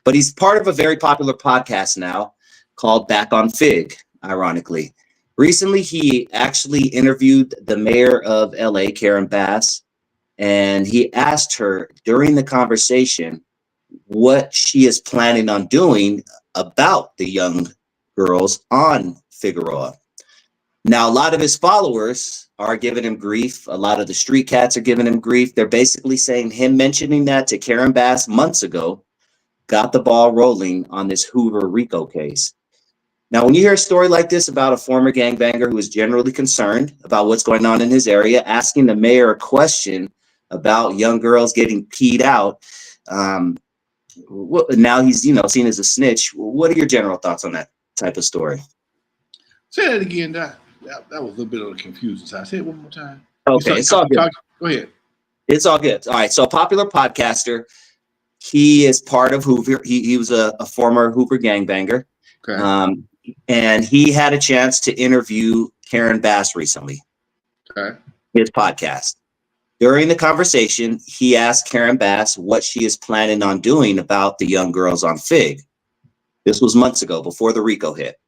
But he's part of a very popular podcast now called Back on Fig, ironically. Recently, he actually interviewed the mayor of LA, Karen Bass, and he asked her during the conversation what she is planning on doing about the young girls on Figueroa. Now, a lot of his followers are giving him grief. A lot of the street cats are giving him grief. They're basically saying him mentioning that to Karen Bass months ago got the ball rolling on this Hoover RICO case. Now, when you hear a story like this about a former gangbanger who is generally concerned about what's going on in his area, asking the mayor a question about young girls getting peed out, now he's seen as a snitch. What are your general thoughts on that type of story? Say that again. That was a little bit of a confusion. So I say it one more time. Okay, it's all good. Go ahead. It's all good. All right. So a popular podcaster. He is part of Hoover. He was a former Hoover gangbanger. Okay. And he had a chance to interview Karen Bass recently. Okay. His podcast. During the conversation, he asked Karen Bass what she is planning on doing about the young girls on Fig. This was months ago, before the RICO hit.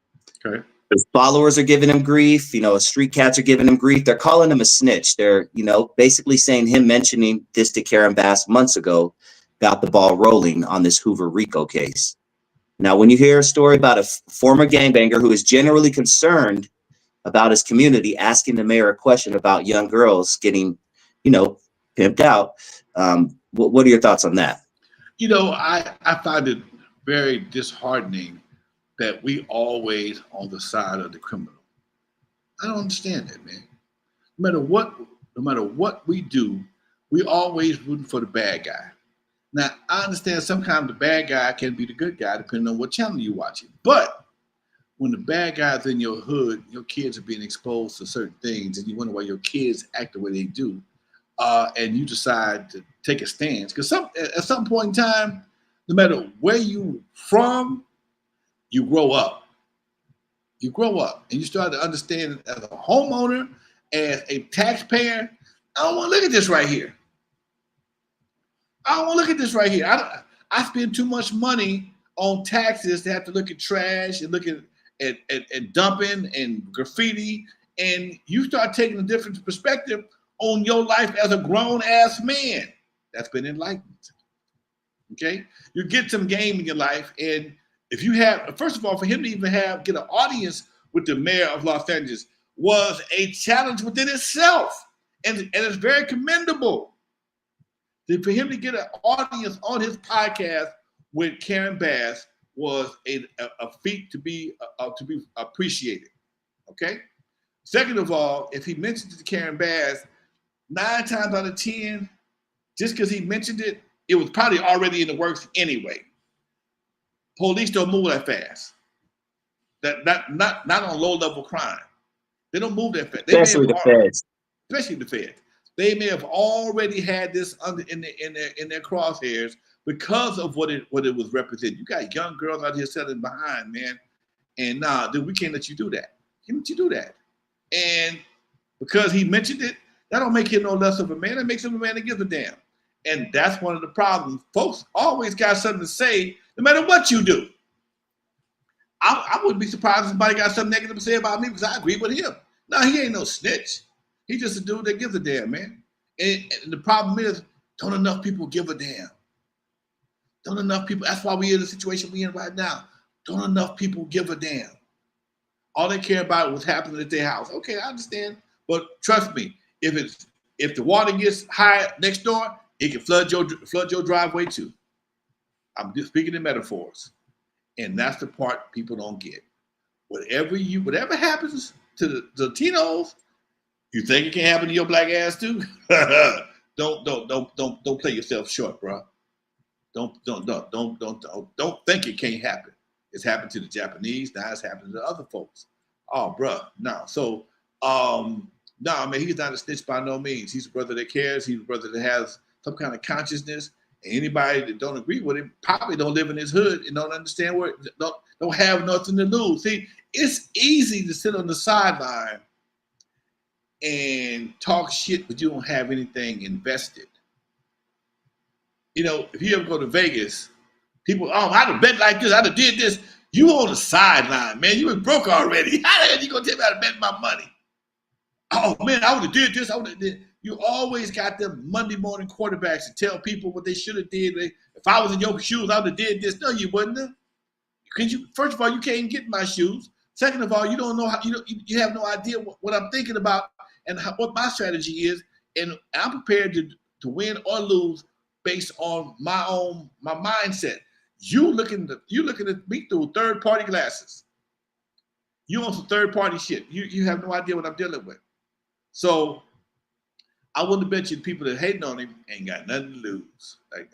Okay. His followers are giving him grief. Street cats are giving him grief. They're calling him a snitch. They're, basically saying him mentioning this to Karen Bass months ago got the ball rolling on this Hoover RICO case. Now, when you hear a story about a former gangbanger who is generally concerned about his community, asking the mayor a question about young girls getting, pimped out, what are your thoughts on that? I find it very disheartening that we always on the side of the criminal. I don't understand that, man. No matter what we do, we always rooting for the bad guy. Now, I understand sometimes the bad guy can be the good guy depending on what channel you're watching. But when the bad guy's in your hood, your kids are being exposed to certain things, and you wonder why your kids act the way they do, and you decide to take a stance. Because at some point in time, no matter where you from, you grow up. You grow up, and you start to understand as a homeowner, as a taxpayer, I don't want to look at this right here. I don't want to look at this right here. I spend too much money on taxes to have to look at trash and look at dumping and graffiti, and you start taking a different perspective on your life as a grown-ass man. That's been enlightened. Okay? You get some game in your life, and if you have, first of all, for him to even get an audience with the mayor of Los Angeles was a challenge within itself, and it's very commendable. For him to get an audience on his podcast with Karen Bass was a feat to be appreciated. Okay. Second of all, if he mentioned it to Karen Bass, 9 times out of 10, just because he mentioned it, it was probably already in the works anyway. Police don't move that fast. Not on low-level crime. They don't move that fast. Especially the feds. Especially the feds. They may have already had this in their crosshairs because of what it was representing. You got young girls out here selling behind, man. And dude, we can't let you do that. Can't let you do that. And because he mentioned it, that don't make him no less of a man. That makes him a man that gives a damn. And that's one of the problems. Folks always got something to say, no matter what you do. I wouldn't be surprised if somebody got something negative to say about me because I agree with him. No, he ain't no snitch. He's just a dude that gives a damn, man. And the problem is, don't enough people give a damn. Don't enough people, that's why we're in the situation we're in right now. Don't enough people give a damn. All they care about was happening at their house. Okay, I understand. But trust me, if the water gets high next door, it can flood your driveway too. I'm just speaking in metaphors. And that's the part people don't get. Whatever happens to the Latinos, you think it can happen to your black ass too? Don't play yourself short, bro. Don't think it can't happen. It's happened to the Japanese. Now it's happening to other folks. Oh, bro, no. So, no, man, he's not a snitch by no means. He's a brother that cares. He's a brother that has some kind of consciousness. And anybody that don't agree with him probably don't live in his hood and don't understand where don't have nothing to lose. See, it's easy to sit on the sideline and talk shit, but you don't have anything invested. You know, if you ever go to Vegas, people, oh, I'd have bet like this, I'd have did this. You on the sideline, man. You was broke already. How the hell you gonna tell me how to bet my money? Oh man, I would have did this. I would have did. You always got them Monday morning quarterbacks to tell people what they should have did. If I was in your shoes, I would have did this. No, you wouldn't. Because first of all, you can't get my shoes. Second of all, you don't know how. You have no idea what I'm thinking about and what my strategy is. And I'm prepared to win or lose based on my mindset. You looking at me through third party glasses. You on some third party shit. You have no idea what I'm dealing with. So I wouldn't bet you the people that hating on him ain't got nothing to lose. Like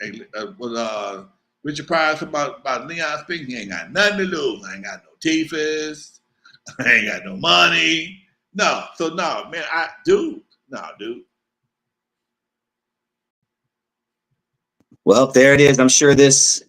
Richard Pryor about Leon speaking, he ain't got nothing to lose. I ain't got no teethers. I ain't got no money. No, so no, man, dude. Well, there it is. I'm sure this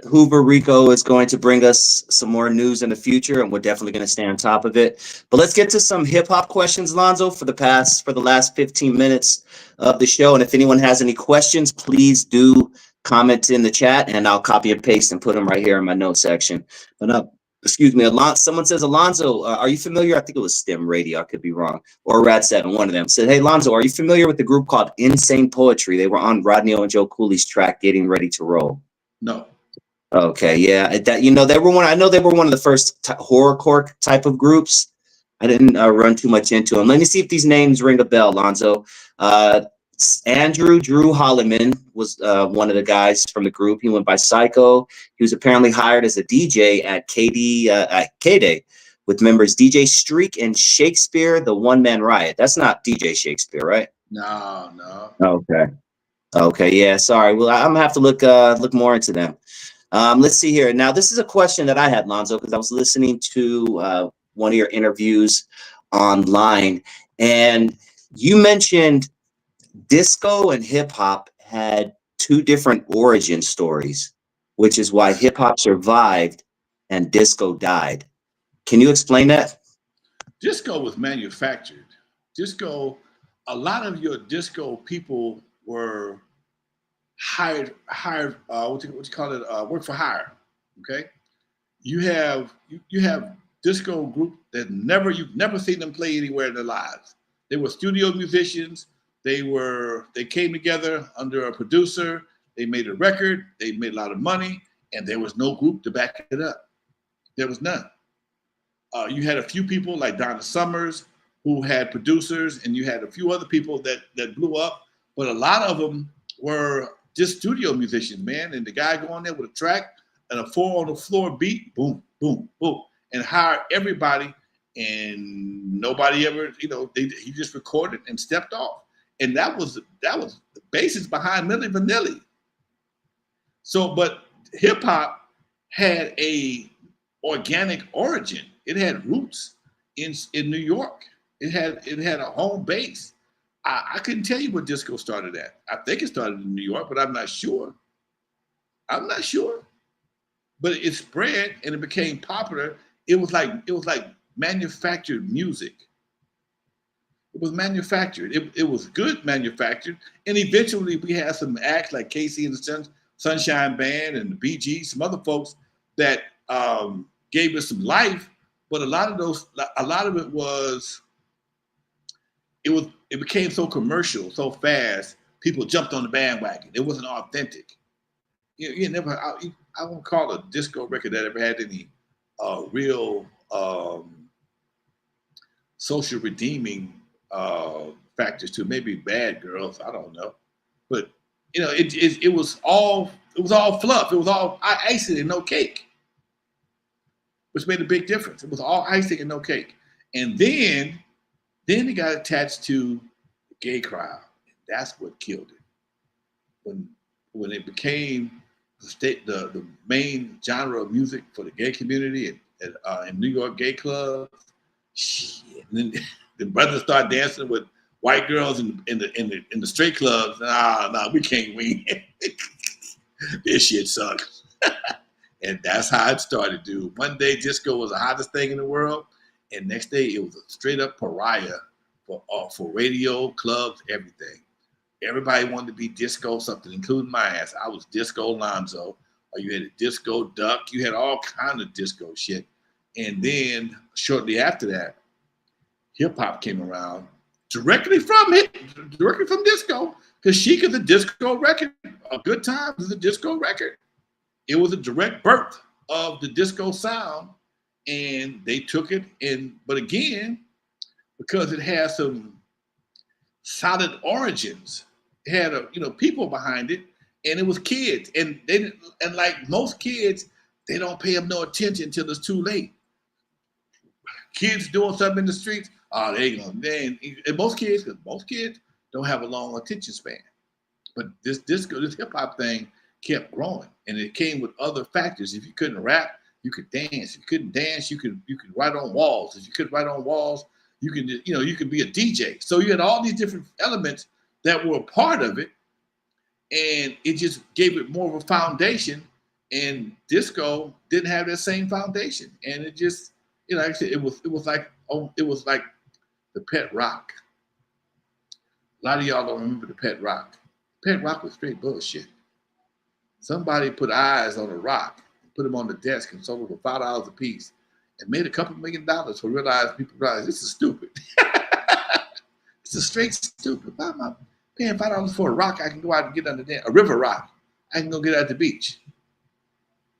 Hoover RICO is going to bring us some more news in the future, and we're definitely going to stay on top of it. But let's get to some hip hop questions, Lonzo, for the last 15 minutes of the show. And if anyone has any questions, please do comment in the chat, and I'll copy and paste and put them right here in my notes section. But excuse me, someone says, Alonzo, are you familiar? I think it was STEM Radio. I could be wrong. Or Rad7, one of them said, hey, Lonzo, are you familiar with the group called Insane Poetry? They were on Rodney O and Joe Cooley's track, Getting Ready to Roll. No. Okay, yeah, they were one. I know they were one of the first horrorcore type of groups. I didn't run too much into them. Let me see if these names ring a bell, Lonzo. Andrew Drew Holliman was one of the guys from the group. He went by Psycho. He was apparently hired as a DJ at K-Day with members DJ Streak and Shakespeare, the One Man Riot. That's not DJ Shakespeare, right? No. Okay, yeah. Sorry. Well, I'm gonna have to look more into them. Let's see here. Now, this is a question that I had, Lonzo, because I was listening to one of your interviews online, and you mentioned disco and hip hop had two different origin stories, which is why hip hop survived and disco died. Can you explain that? Disco was manufactured. A lot of your disco people were hired what you call it, work for hire. Okay, you have disco group that you've never seen them play anywhere in their lives. They were studio musicians. They came together under a producer. They made a record. They made a lot of money, and there was no group to back it up. There was none. You had a few people like Donna Summers who had producers, and you had a few other people that blew up, but a lot of them were just studio musicians, man. And the guy go on there with a track and a 4 on the floor beat, boom, boom, boom, and hire everybody, and nobody ever, he just recorded and stepped off. And that was the basis behind Milli Vanilli. So, but hip hop had a organic origin. It had roots in New York. It had a home base. I couldn't tell you what disco started at. I think it started in New York, but I'm not sure. But it spread and it became popular. It was like manufactured music. It was manufactured. It was good manufactured. And eventually we had some acts like Casey and the Sunshine Band and the Bee Gees, some other folks that gave us some life. But a lot of it became so commercial so fast. People jumped on the bandwagon. It wasn't authentic. I won't call a disco record that ever had any real social redeeming factors too. Maybe bad girls, I don't know, but you know, it was all fluff. It was all icing and no cake, which made a big difference. It was all icing and no cake. And then it got attached to the gay crowd. That's what killed it. When it became the main genre of music for the gay community in New York gay clubs, shit. And then the brothers start dancing with white girls in the straight clubs. Nah, we can't win. This shit sucks. And that's how it started, dude. One day disco was the hottest thing in the world, and next day it was a straight up pariah for radio, clubs, everything. Everybody wanted to be disco something, including my ass. I was Disco Lonzo, or you had a Disco Duck. You had all kind of disco shit. And then shortly after that, hip hop came around directly from disco, because Chic is a disco record. A Good Times is a disco record. It was a direct birth of the disco sound, and they took it but again, because it had some solid origins, it had people behind it, and it was kids, and like most kids, they don't pay them no attention until it's too late. Kids doing something in the streets, and most kids don't have a long attention span. But this hip hop thing kept growing, and it came with other factors. If you couldn't rap, you could dance. If you couldn't dance, you could write on walls. If you couldn't write on walls, you could be a DJ. So you had all these different elements that were a part of it, and it just gave it more of a foundation. And disco didn't have that same foundation, and it just like I said, it was like the pet rock. A lot of y'all don't remember the pet rock. Pet rock was straight bullshit. Somebody put eyes on a rock, put them on the desk, and sold them for $5 a piece, and made a couple $1 million for people realize this is stupid. It's a straight stupid. Why am I paying $5 for a rock? I can go out and get under there, a river rock. I can go get at the beach.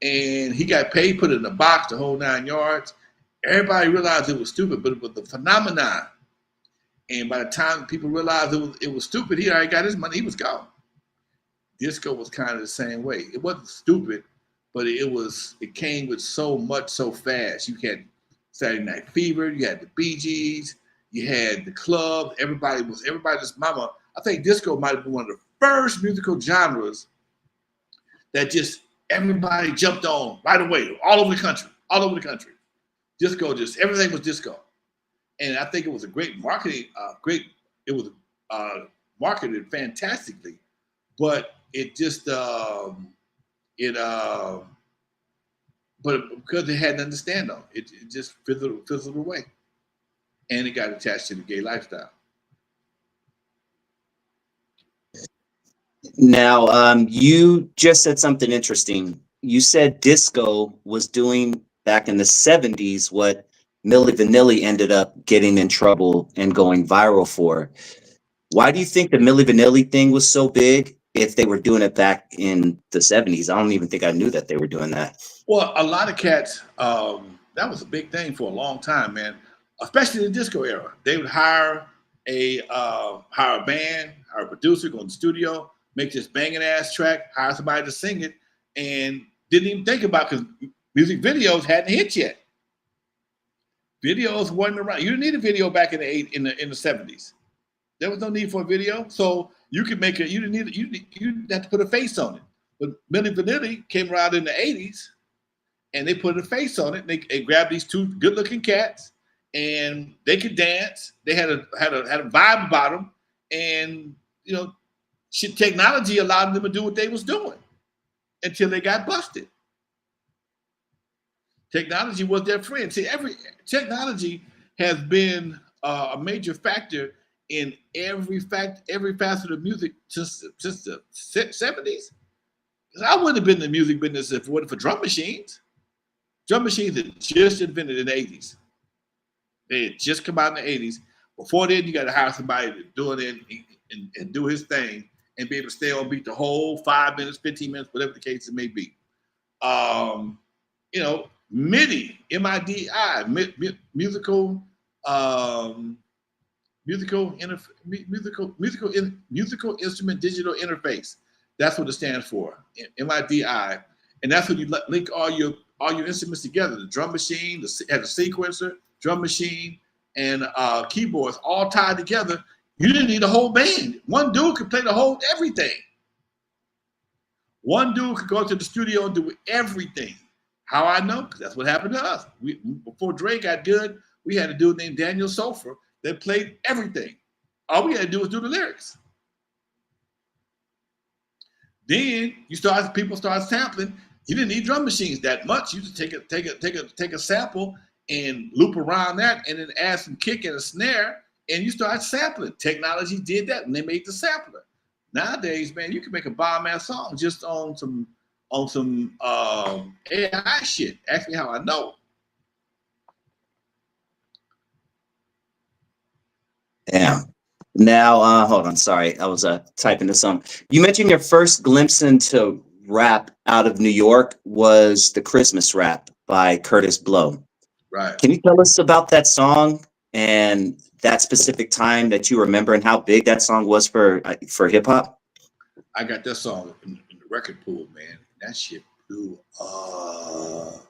And he got paid, put it in a box, the whole 9 yards. Everybody realized it was stupid, but it was the phenomenon. And by the time people realized it was stupid, he already got his money. He was gone. Disco was kind of the same way. It wasn't stupid, but it came with so much so fast. You had Saturday Night Fever, you had the Bee Gees, you had the club. Everybody's mama. I think disco might have been one of the first musical genres that just everybody jumped on right away, all over the country. Disco, just everything was disco. And I think it was a great marketing, it was marketed fantastically, but it just, but because it had nothing to stand on, it just fizzled away. And it got attached to the gay lifestyle. Now, you just said something interesting. You said disco was doing back in the 70s what Milli Vanilli ended up getting in trouble and going viral for. Why do you think the Milli Vanilli thing was so big if they were doing it back in the 70s? I don't even think I knew that they were doing that. Well, a lot of cats, that was a big thing for a long time, man, especially in the disco era. They would hire a band, hire a producer, go in the studio, make this banging ass track, hire somebody to sing it, and didn't even think about, because music videos hadn't hit yet. Videos wasn't around. You didn't need a video back in the 70s. There was no need for a video, so you could make it. You didn't have to put a face on it. But Milli Vanilli came around in the 80s, and they put a face on it. They grabbed these two good-looking cats, and they could dance. They had a vibe about them, and technology allowed them to do what they was doing until they got busted. Technology was their friend. See, technology has been a major factor in every facet of music since the 70s. I wouldn't have been in the music business if it wasn't for drum machines. Drum machines had just invented in the 80s. They had just come out in the 80s. Before then, you got to hire somebody to do it and do his thing and be able to stay on beat the whole 5 minutes, 15 minutes, whatever the case it may be. MIDI, M-I-D-I, musical musical instrument digital interface. That's what it stands for, MIDI, and that's when you link all your instruments together. The drum machine, has a sequencer, drum machine, and keyboards all tied together. You didn't need a whole band. One dude could play the whole everything. One dude could go to the studio and do everything. How I know? Because that's what happened to us. Before Dre got good, we had a dude named Daniel Sofer that played everything. All we had to do was do the lyrics. Then people started sampling. You didn't need drum machines that much. You just take a sample and loop around that, and then add some kick and a snare, and you start sampling. Technology did that, and they made the sampler. Nowadays, man, you can make a bomb-ass song just on some AI shit. Ask me how I know. Damn. Now, hold on. Sorry, I was typing this on. You mentioned your first glimpse into rap out of New York was the Christmas rap by Curtis Blow. Right. Can you tell us about that song and that specific time that you remember and how big that song was for hip hop? I got that song in the record pool, man. That shit blew up.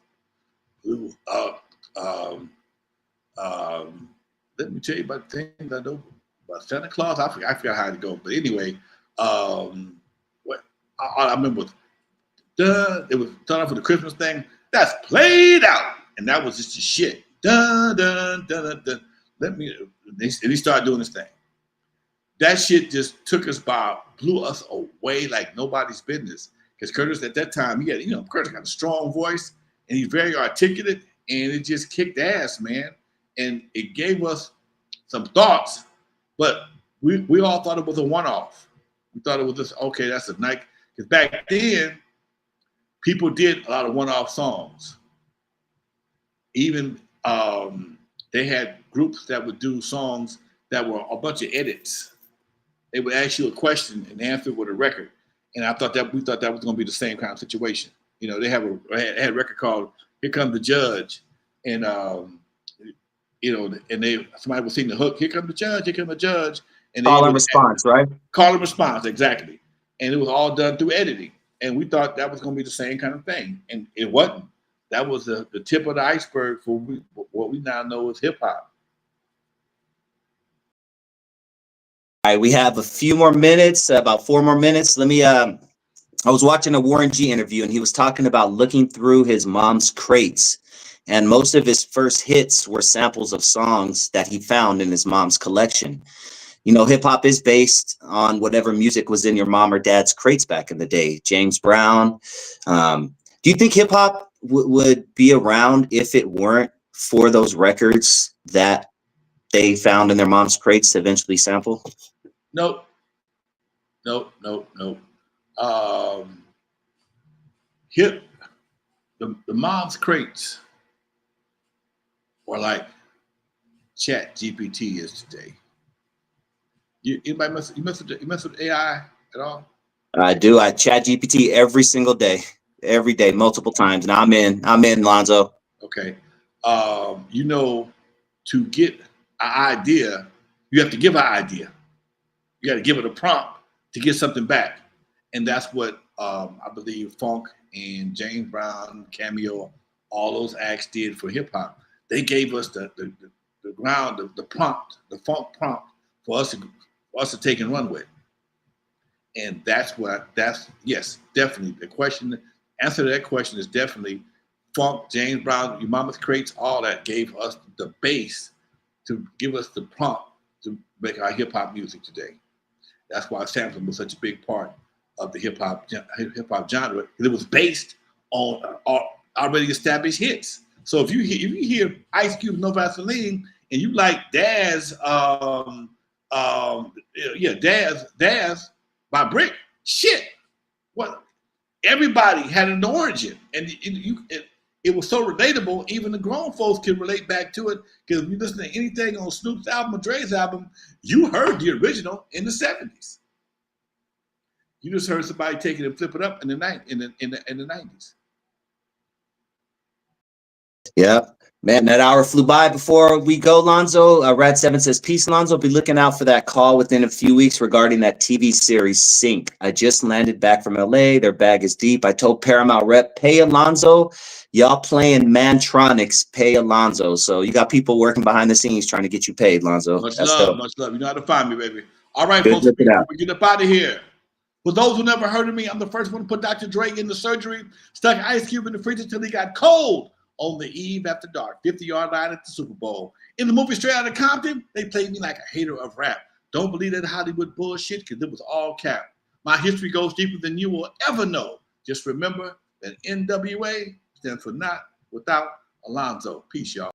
Let me tell you about the things I know about Santa Claus. I forgot how to go, but anyway, what I remember was it was starting off with the Christmas thing. That's played out, and that was just the shit. Dun dun dun dun. And he started doing this thing. That shit just took us blew us away like nobody's business. Because Curtis at that time, Curtis got a strong voice and he's very articulate, and it just kicked ass, man. And it gave us some thoughts, but we all thought it was a one-off. We thought it was just, okay, that's a night. Because back then, people did a lot of one-off songs. Even they had groups that would do songs that were a bunch of edits. They would ask you a question and answer with a record. And we thought that was going to be the same kind of situation. They had a record called "Here Comes the Judge," and somebody would sing the hook, "Here comes the judge, here comes the judge," and call and response, right? Call and response, exactly. And it was all done through editing. And we thought that was going to be the same kind of thing, and it wasn't. That was the tip of the iceberg for what we now know as hip hop. All right, we have a few more minutes, about 4 more minutes. Let me, I was watching a Warren G interview, and he was talking about looking through his mom's crates. And most of his first hits were samples of songs that he found in his mom's collection. Hip hop is based on whatever music was in your mom or dad's crates back in the day. James Brown. Do you think hip hop would be around if it weren't for those records that they found in their mom's crates to eventually sample? Nope. The mom's crates were like Chat GPT is today. Anybody mess with AI at all? I do. I chat GPT every single day, multiple times. Now I'm in, Lonzo. Okay. To get an idea, you have to give an idea. You got to give it a prompt to get something back. And that's what I believe Funk and James Brown, Cameo, all those acts did for hip hop. They gave us the ground, the prompt, the funk prompt for us to take and run with. And yes, definitely. The answer to that question is definitely Funk, James Brown, Your Mama's Crates, all that gave us the base to give us the prompt to make our hip hop music today. That's why sampling was such a big part of the hip hop genre. It was based on already established hits. So if you hear Ice Cube, No Vaseline, and you like Daz, Daz by Brick, shit. What? Everybody had an origin, and it was so relatable. Even the grown folks can relate back to it, because if you listen to anything on Snoop's album or Dre's album, you heard the original in the 70s. You just heard somebody take it and flip it up in the 90s. Yeah. Man, that hour flew by. Before we go, Lonzo, Rad7 says, peace, Lonzo. Be looking out for that call within a few weeks regarding that TV series Sync. I just landed back from LA. Their bag is deep. I told Paramount rep, pay Alonzo. Y'all playing Mantronics, pay Alonzo. So you got people working behind the scenes trying to get you paid, Lonzo. Much That's love, dope. much love. You know how to find me, baby. All right, Good folks, looking before out. we get up out of here. For those who never heard of me, I'm the first one to put Dr. Dre in the surgery, stuck Ice Cube in the freezer till he got cold on the eve after dark, 50-yard line at the Super Bowl. In the movie Straight Outta Compton, they played me like a hater of rap. Don't believe that Hollywood bullshit because it was all cap. My history goes deeper than you will ever know. Just remember that N.W.A. stands for not without Alonzo. Peace, y'all.